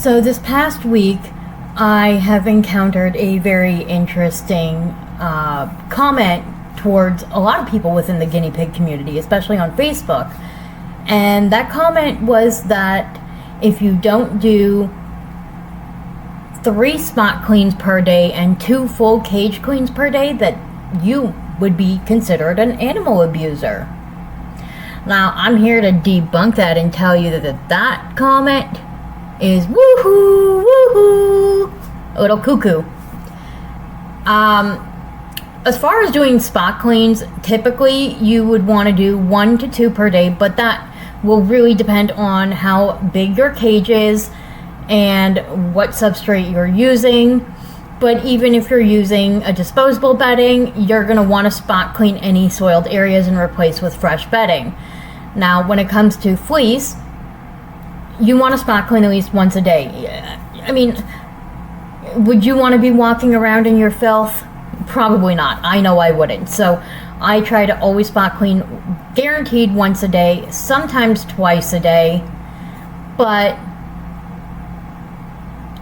So this past week, I have encountered a very interesting comment towards a lot of people within the guinea pig community, especially on Facebook. And that comment was that if you don't do 3 spot cleans per day and 2 full cage cleans per day, that you would be considered an animal abuser. Now, I'm here to debunk that and tell you that comment is woohoo, woohoo, a little cuckoo. As far as doing spot cleans, typically you would want to do 1 to 2 per day, but that will really depend on how big your cage is and what substrate you're using. But even if you're using a disposable bedding, you're going to want to spot clean any soiled areas and replace with fresh bedding. Now, when it comes to fleece, you want to spot clean at least once a day. I mean, would you want to be walking around in your filth? Probably not. I know I wouldn't. So I try to always spot clean, guaranteed once a day, sometimes twice a day. But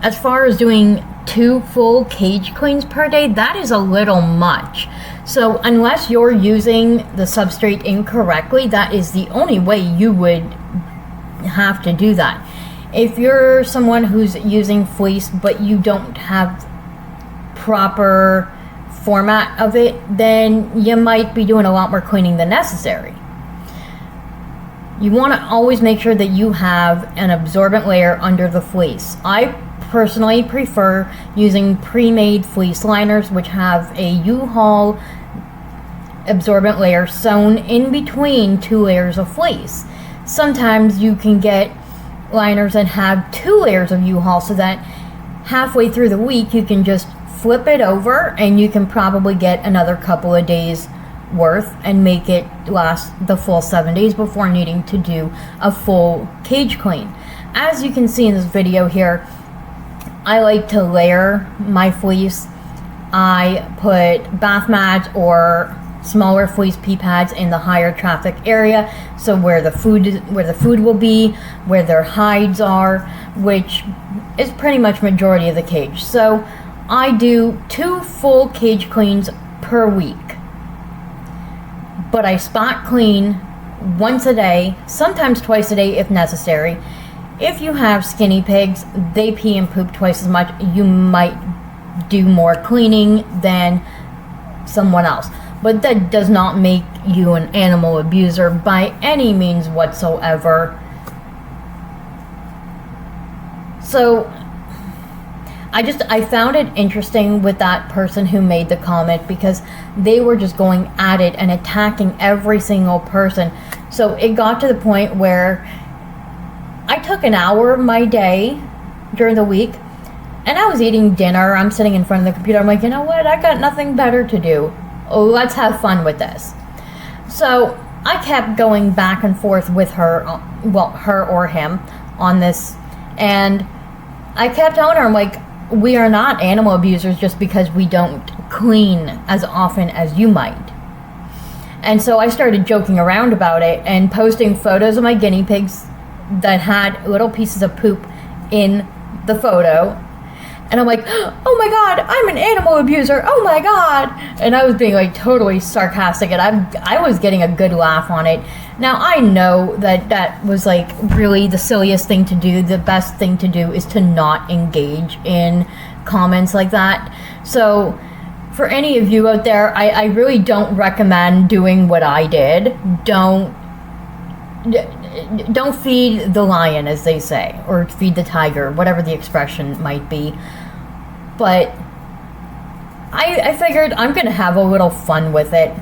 as far as doing 2 full cage cleans per day, that is a little much. So unless you're using the substrate incorrectly, that is the only way you would have to do that. If you're someone who's using fleece but you don't have proper format of it, then you might be doing a lot more cleaning than necessary. You want to always make sure that you have an absorbent layer under the fleece. I personally prefer using pre-made fleece liners, which have a U-Haul absorbent layer sewn in between 2 layers of fleece. Sometimes you can get liners that have 2 layers of U-Haul, so that halfway through the week you can just flip it over and you can probably get another couple of days worth and make it last the full 7 days before needing to do a full cage clean. As you can see in this video here, I like to layer my fleece. I put bath mats or smaller fleece pea pads in the higher traffic area, so where the food will be, where their hides are, which is pretty much majority of the cage. So I do 2 full cage cleans per week, but I spot clean once a day, sometimes twice a day if necessary. If you have skinny pigs, they pee and poop twice as much. You might do more cleaning than someone else. But that does not make you an animal abuser by any means whatsoever. So I found it interesting with that person who made the comment, because they were just going at it and attacking every single person. So it got to the point where I took an hour of my day during the week and I was eating dinner. I'm sitting in front of the computer. I'm like, you know what? I got nothing better to do. Let's have fun with this. So I kept going back and forth with her, her or him, on this. And I kept telling her, I'm like, we are not animal abusers just because we don't clean as often as you might. And so I started joking around about it and posting photos of my guinea pigs that had little pieces of poop in the photo. And I'm like, oh my God, I'm an animal abuser, oh my God. And I was being like totally sarcastic, and I was getting a good laugh on it. Now I know that was like really the silliest thing to do. The best thing to do is to not engage in comments like that. So for any of you out there, I really don't recommend doing what I did. Don't feed the lion, as they say, or feed the tiger, whatever the expression might be. But I figured I'm gonna have a little fun with it.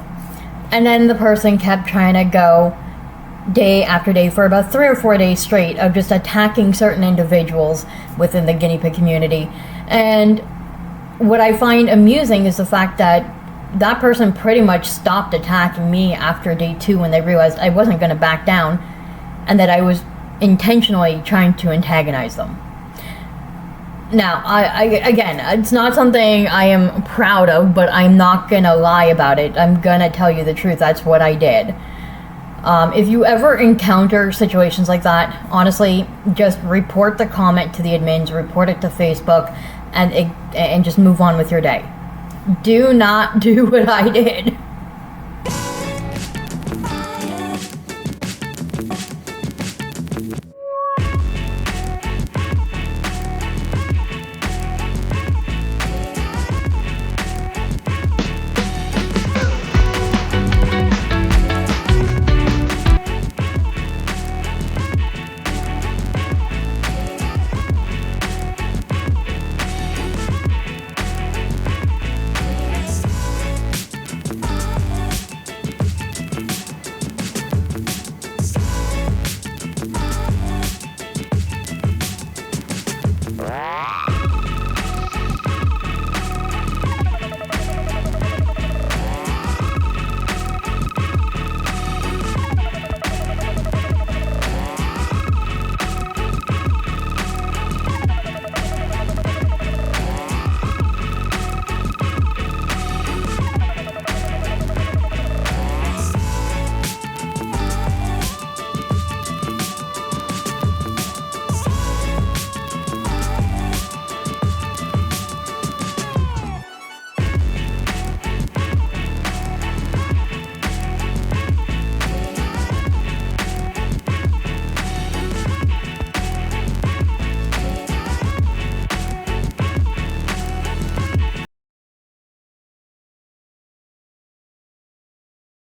And then the person kept trying to go day after day for about 3 or 4 days straight of just attacking certain individuals within the guinea pig community. And what I find amusing is the fact that that person pretty much stopped attacking me after day 2 when they realized I wasn't going to back down and that I was intentionally trying to antagonize them. Now, I again, it's not something I am proud of, but I'm not going to lie about it. I'm going to tell you the truth. That's what I did. If you ever encounter situations like that, honestly, just report the comment to the admins, report it to Facebook, and just move on with your day. Do not do what I did.